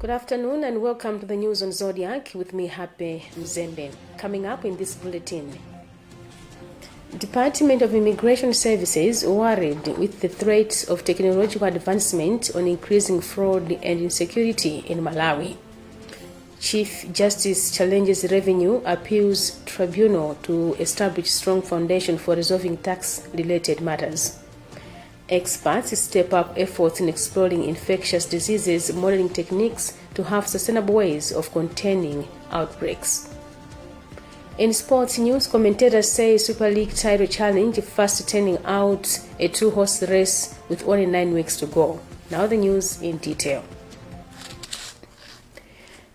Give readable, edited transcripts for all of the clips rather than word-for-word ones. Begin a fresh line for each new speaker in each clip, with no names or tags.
Good afternoon and welcome to the news on Zodiac with me, Happy Mzembe. Coming up in this bulletin, Department of Immigration Services worried with the threat of technological advancement on increasing fraud and insecurity in Malawi. Chief Justice challenges Revenue Appeals Tribunal to establish strong foundation for resolving tax-related matters. Experts step up efforts in exploring infectious diseases modeling techniques to have sustainable ways of containing outbreaks. In sports news, commentators say Super League title challenge fast turning out a two-horse race with only 9 weeks to go. Now the news in detail.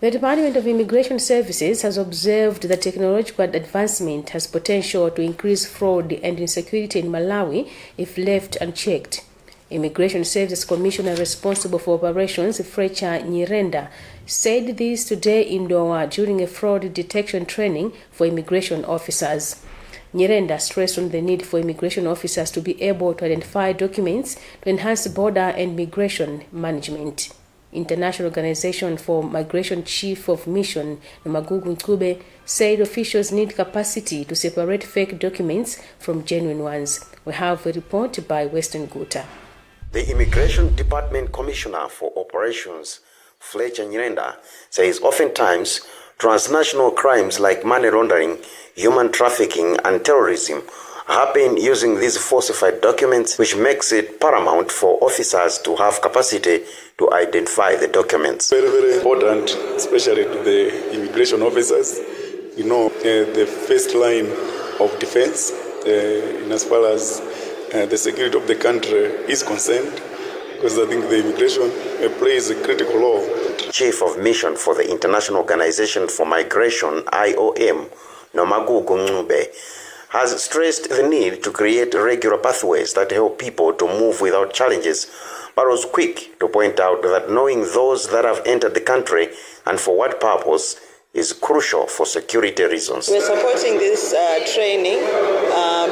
The Department of Immigration Services has observed that technological advancement has potential to increase fraud and insecurity in Malawi if left unchecked. Immigration Services Commissioner responsible for operations, Fletcher Nyirenda, said this today in Doha during a fraud detection training for immigration officers. Nyirenda stressed on the need for immigration officers to be able to identify documents to enhance border and migration management. International Organization for Migration Chief of Mission Nomagugu Ncube said officials need capacity to separate fake documents from genuine ones. We have a report by Western Guta.
The Immigration Department Commissioner for Operations, Fletcher Nyirenda, says oftentimes transnational crimes like money laundering, human trafficking and terrorism happen using these falsified documents, which makes it paramount for officers to have capacity to identify the documents.
Very, very important, especially to the immigration officers. You know, the first line of defense in as far as the security of the country is concerned, because I think the immigration plays a critical role.
Chief of Mission for the International Organization for Migration, IOM, Nomagugu Ncube, has stressed the need to create regular pathways that help people to move without challenges, but was quick to point out that knowing those that have entered the country and for what purpose is crucial for security reasons.
We're supporting this training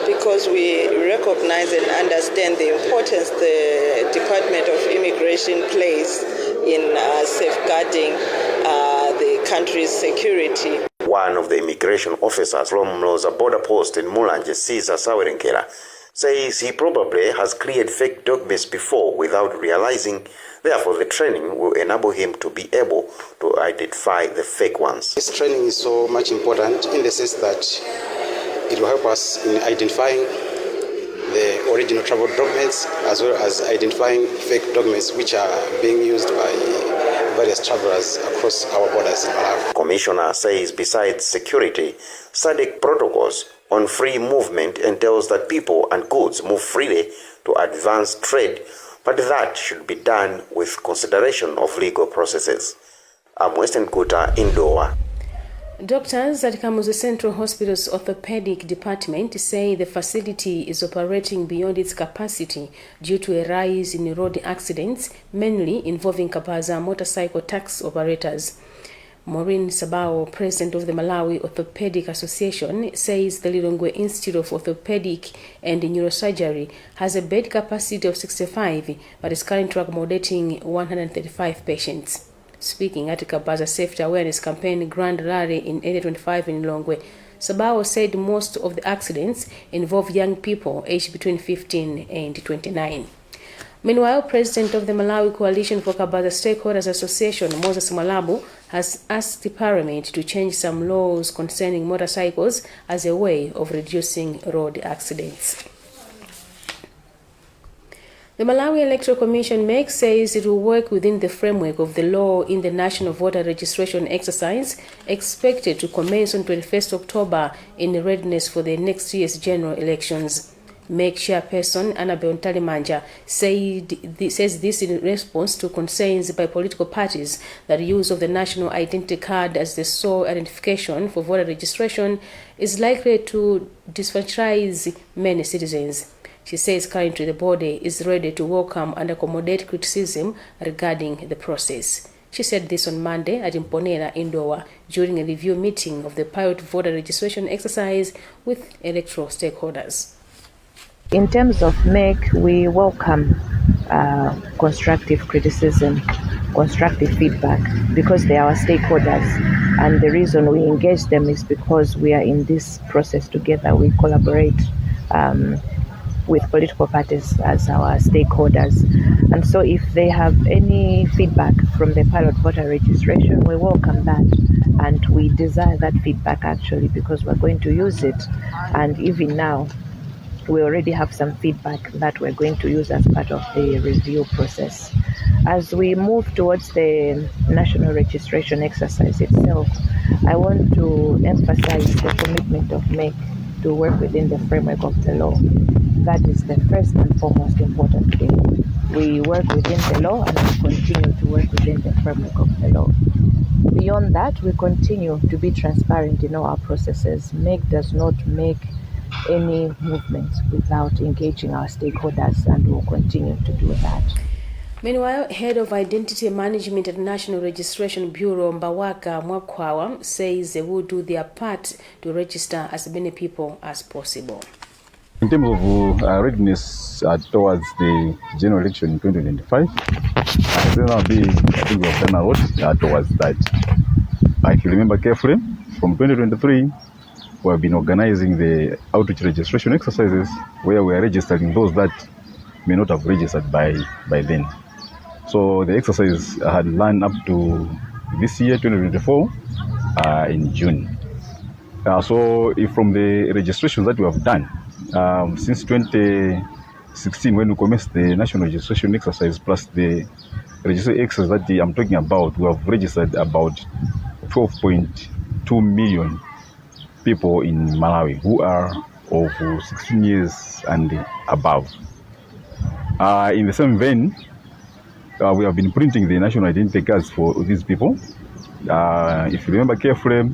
because we recognize and understand the importance the Department of Immigration plays in safeguarding the country's security.
One of the immigration officers from Mloza border post in Mulanje, Caesar Sawerenkera, says he probably has cleared fake documents before without realizing. Therefore, the training will enable him to be able to identify the fake ones.
This training is so much important in the sense that it will help us in identifying the original travel documents as well as identifying fake documents which are being used by various travelers across our borders in Malawi.
Commissioner says besides security, SADC protocols on free movement entails that people and goods move freely to advance trade, but that should be done with consideration of legal processes. I'm Western Guta in Doha.
Doctors at Kamuzu Central Hospital's orthopedic department say the facility is operating beyond its capacity due to a rise in road accidents, mainly involving Kapaza motorcycle taxi operators. Maureen Sabao, president of the Malawi Orthopedic Association, says the Lilongwe Institute of Orthopedic and Neurosurgery has a bed capacity of 65 but is currently accommodating 135 patients. Speaking at Kapaza Safety Awareness Campaign Grand Rally in Area 25 in Lilongwe, Sabao said most of the accidents involve young people aged between 15 and 29. Meanwhile, President of the Malawi Coalition for Kabaza Stakeholders Association, Moses Malabu, has asked the Parliament to change some laws concerning motorcycles as a way of reducing road accidents. The Malawi Electoral Commission (MEC) says it will work within the framework of the law in the National Voter Registration exercise expected to commence on 21st October in readiness for the next year's general elections. MEC chairperson Annabel Ntalimanja says this in response to concerns by political parties that the use of the national identity card as the sole identification for voter registration is likely to disfranchise many citizens. She says currently the body is ready to welcome and accommodate criticism regarding the process. She said this on Monday at Imponera in Doha during a review meeting of the pilot voter registration exercise with electoral stakeholders.
In terms of MEC, we welcome constructive criticism constructive feedback because they are our stakeholders. And the reason we engage them is because we are in this process together. We collaborate with political parties as our stakeholders. And so if they have any feedback from the pilot voter registration, we welcome that. And we desire that feedback actually because we're going to use it. And even now, we already have some feedback that we're going to use as part of the review process. As we move towards the national registration exercise itself, I want to emphasize the commitment of MEC to work within the framework of the law. That is the first and foremost important thing. We work within the law and we continue to work within the framework of the law. Beyond that, we continue to be transparent in all our processes. MEC does not make any movement without engaging our stakeholders, and will continue to do that.
Meanwhile, Head of Identity Management at National Registration Bureau, Mbawaka Mwakwawa, says they will do their part to register as many people as possible.
In terms of readiness towards the general election in 2025, I think we have done a lot towards that. If you remember carefully, from 2023, we have been organizing the outreach registration exercises where we are registering those that may not have registered by then. So the exercise had run up to this year, 2024, in June. So if from the registrations that we have done, since 2016, when we commenced the national registration exercise plus the registration exercise that I'm talking about, we have registered about 12.2 million people in Malawi who are of 16 years and above. In the same vein, we have been printing the national identity cards for these people. If you remember carefully,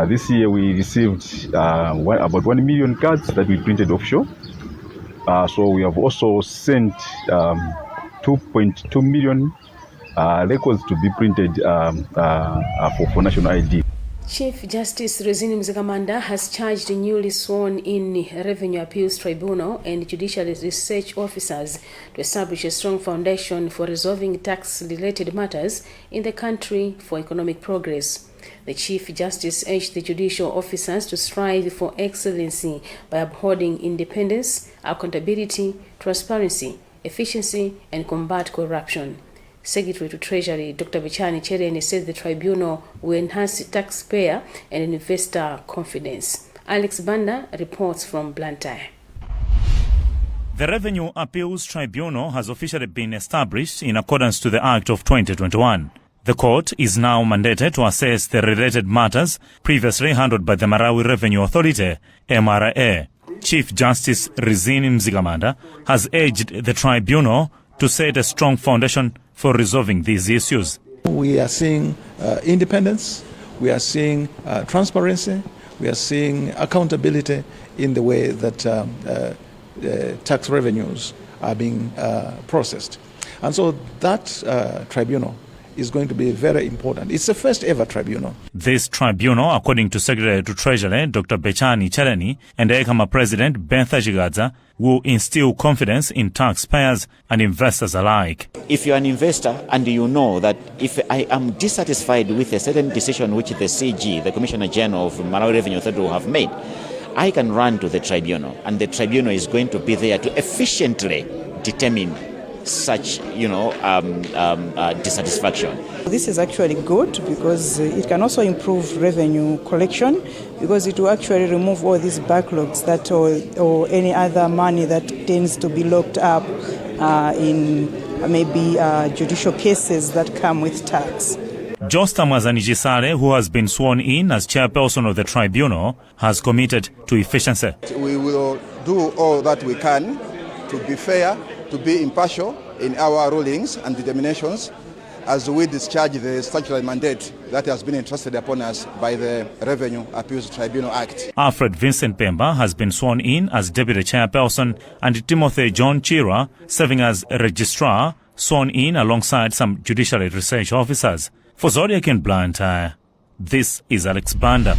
this year we received about 1 million cards that we printed offshore. So we have also sent 2.2 million records to be printed for national ID.
Chief Justice Rezini Mzigamanda has charged the newly sworn-in Revenue Appeals Tribunal and judicial research officers to establish a strong foundation for resolving tax-related matters in the country for economic progress. The Chief Justice urged the judicial officers to strive for excellency by upholding independence, accountability, transparency, efficiency, and combat corruption. Secretary to Treasury Dr. Bechani Chereni said the tribunal will enhance taxpayer and investor confidence. Alex Banda reports from Blantyre.
The Revenue Appeals Tribunal has officially been established in accordance to the Act of 2021. The court is now mandated to assess the related matters previously handled by the Malawi Revenue Authority, MRA. Chief Justice Rezini Mzigamanda has urged the tribunal to set a strong foundation for resolving these issues.
We are seeing independence, we are seeing transparency, we are seeing accountability in the way that tax revenues are being processed. And so that tribunal is going to be very important. It's the first ever tribunal.
This tribunal, according to Secretary to Treasury Dr. Bechani Chereni and ECAMA President Bentha Chigadza, will instill confidence in taxpayers and investors alike.
If you're an investor and you know that if I am dissatisfied with a certain decision which the CG, the Commissioner General of Malawi Revenue Authority, will have made, I can run to the tribunal, and the tribunal is going to be there to efficiently determine such, dissatisfaction.
This is actually good because it can also improve revenue collection, because it will actually remove all these backlogs that or any other money that tends to be locked up in maybe judicial cases that come with tax.
Josta Mazani-Gisale, who has been sworn in as chairperson of the tribunal, has committed to efficiency.
We will do all that we can to be fair, to be impartial in our rulings and determinations as we discharge the statutory mandate that has been entrusted upon us by the Revenue Appeals Tribunal Act.
Alfred Vincent Pemba has been sworn in as deputy chairperson, and Timothy John Chira, serving as a registrar, sworn in alongside some judicial research officers. For Zodiac in Blantyre, this is Alex Banda.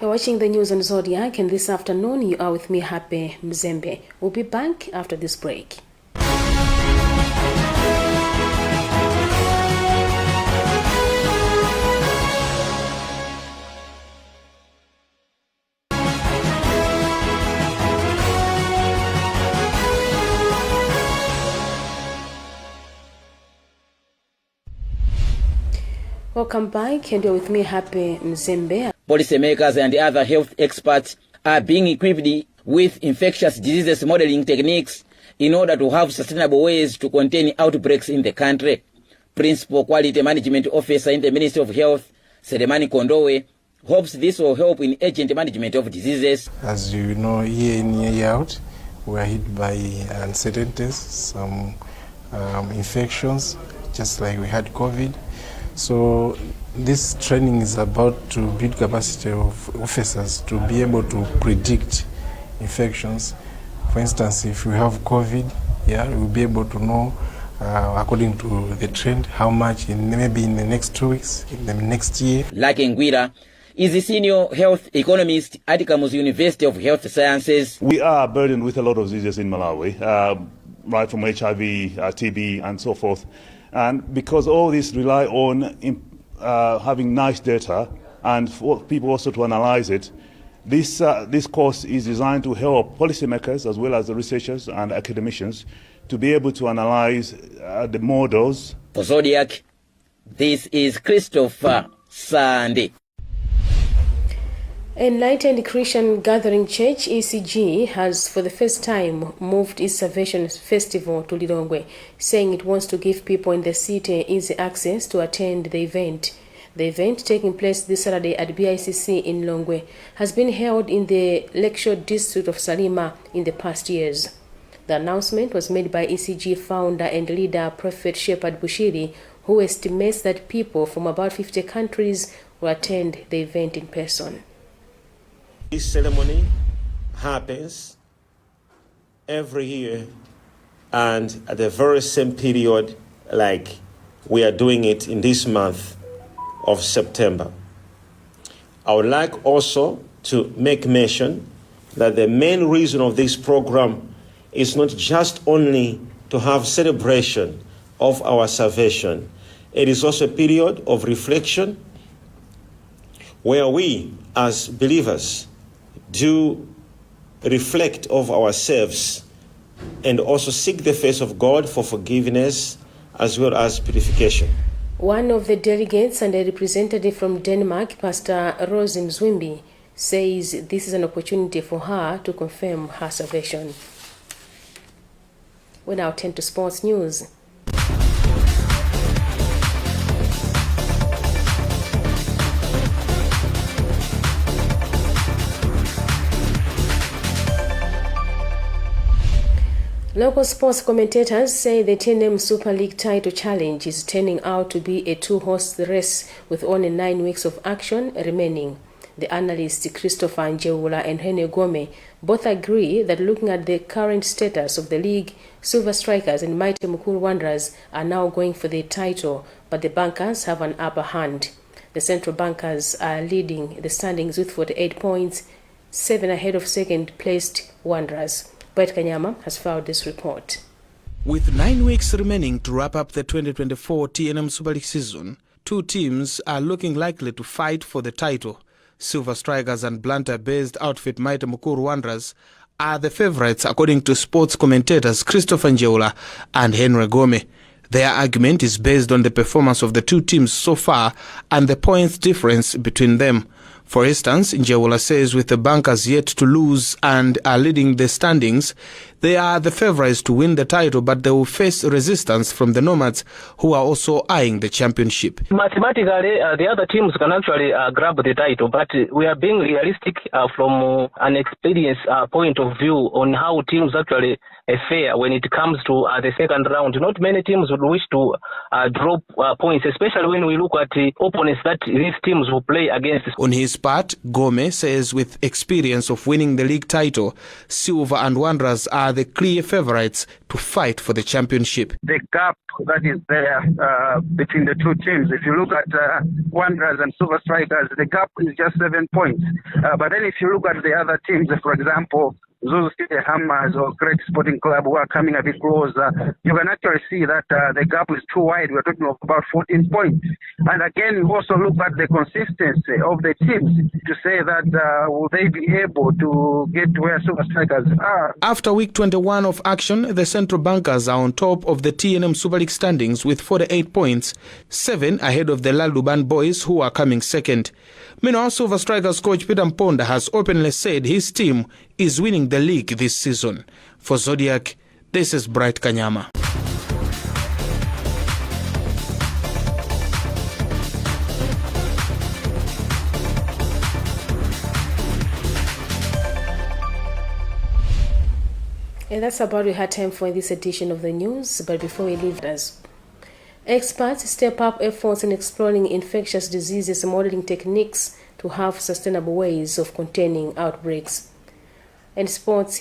You're watching the news on Zodiac, and this afternoon you are with me, Happy Mzembe. We'll be back after this break. welcome back, and you're with me, Happy Mzembe.
Policymakers and other health experts are being equipped with infectious diseases modeling techniques in order to have sustainable ways to contain outbreaks in the country. Principal Quality Management Officer in the Ministry of Health, Selemani Kondowe, hopes this will help in urgent management of diseases.
As you know, year in, year out, we are hit by uncertainties, some infections, just like we had COVID. So this training is about to build capacity of officers to be able to predict infections. For instance, if we have COVID, we'll be able to know according to the trend how much maybe in the next 2 weeks, in the next year.
Lucky Ngwira is the senior health economist at Kamuzu University of Health Sciences.
We are burdened with a lot of diseases in Malawi, right from HIV, TB, and so forth. And because all these rely on having nice data and for people also to analyze it, this course is designed to help policymakers as well as the researchers and academicians to be able to analyze the models.
For Zodiac, this is Christopher Sandy.
Enlightened Christian Gathering Church, ECG, has for the first time moved its Salvation Festival to Lilongwe, saying it wants to give people in the city easy access to attend the event. The event, taking place this Saturday at BICC in Lilongwe, has been held in the Lakeshore district of Salima in the past years. The announcement was made by ECG founder and leader Prophet Shepherd Bushiri, who estimates that people from about 50 countries will attend the event in person.
This ceremony happens every year and at the very same period like we are doing it in this month of September. I would like also to make mention that the main reason of this program is not just only to have celebration of our salvation. It is also a period of reflection where we as believers do reflect of ourselves and also seek the face of God for forgiveness as well as purification.
One of the delegates and a representative from Denmark, Pastor Rose Mzwimbi, says this is an opportunity for her to confirm her salvation. We now turn to sports news. Local sports commentators say the TNM Super League title challenge is turning out to be a two-horse race with only 9 weeks of action remaining. The analysts Christopher Njeula and Henry Gome both agree that looking at the current status of the league, Silver Strikers and Mighty Mukuru Wanderers are now going for the title, but the bankers have an upper hand. The Central Bankers are leading the standings with 48 points, 7 ahead of second-placed Wanderers. Brett Kanyama has filed this report.
With 9 weeks remaining to wrap up the 2024 TNM Super League season, two teams are looking likely to fight for the title. Silver Strikers and Blantyre-based outfit Mighty Mukuru Wanderers are the favourites according to sports commentators Christopher Njeula and Henry Gome. Their argument is based on the performance of the two teams so far and the points difference between them. For instance, Njeula says with the bankers yet to lose and are leading the standings, they are the favourites to win the title, but they will face resistance from the Nomads, who are also eyeing the championship.
Mathematically, the other teams can actually grab the title, but we are being realistic from an experience point of view on how teams actually fare when it comes to the second round. Not many teams would wish to drop points, especially when we look at the opponents that these teams will play against.
On his part, Gome says with experience of winning the league title, Silver and Wanderers are the clear favourites to fight for the championship.
The gap that is there between the two teams, if you look at Wanderers and Silver Strikers, the gap is just 7 points. But then if you look at the other teams, for example, Zulu City Hammers or Great Sporting Club who are coming a bit closer, you can actually see that the gap is too wide. We're talking of about 14 points. And again, we also look at the consistency of the teams to say that will they be able to get to where Super Strikers are.
After week 21 of action, the Central Bankers are on top of the TNM Super League standings with 48 points, 7 ahead of the Lalduban Boys, who are coming second. Meanwhile, Silver Strikers coach Peter Mponda has openly said his team is winning the league this season. For Zodiac, this is Bright Kanyama.
And that's about we had time for in this edition of the news. But before we leave us, experts step up efforts in exploring infectious diseases modeling techniques to have sustainable ways of containing outbreaks. And sports in